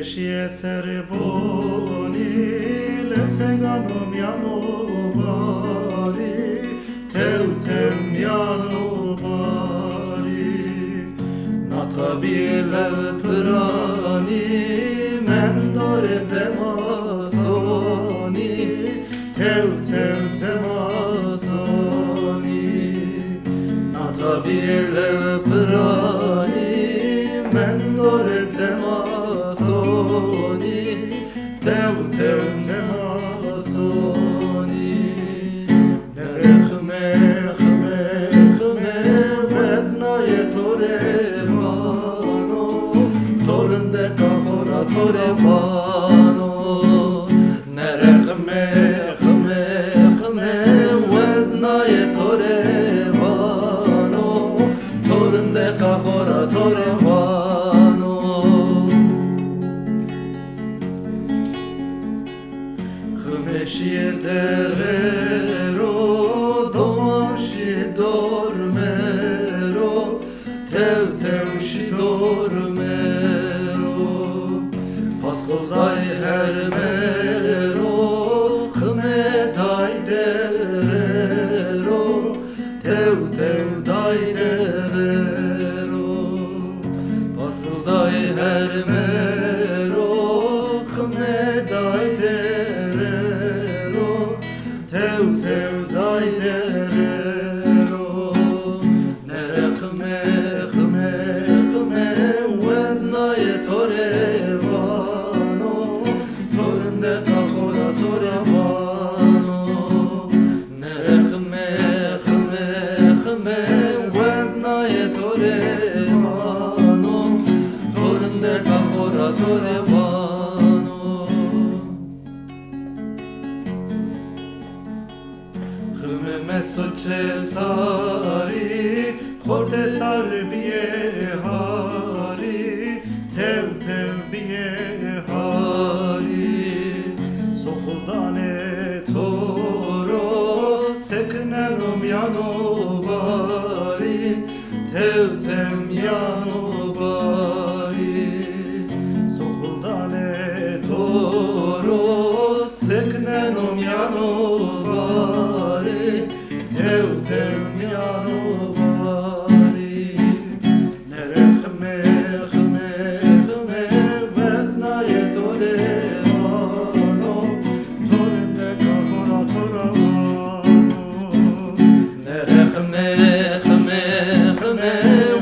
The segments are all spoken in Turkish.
Khmeshi serboni lecegano miano bari tev miano bari natabil prani men dore zemasoni tev zemasoni natabil prani men dore zemasoni tev zemasoni nerechme veznaye torevano torende kahora torevano nerechme veznaye torevano torende kahora torevano Khmeshi derero domashi dormero tev shi dormero paskolday hermero khmeday derero tev day derero paskolday hermero khmeday derero tev day derero nerechme veznaye torevano torende kahora torevano nerechme veznaye torevano torende kahora torevano Khme mesoche sari khorde sar biye hari tev biye hari sokhudane toro sekneno miano bari tev miano bari sokhudane toro sekneno miano bari tev miano bari nerechme veznaye torevano torende kahora torevano nerechme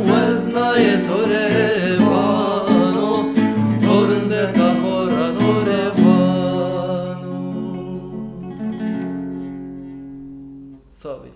veznaye torevano torende kahora torevano Savi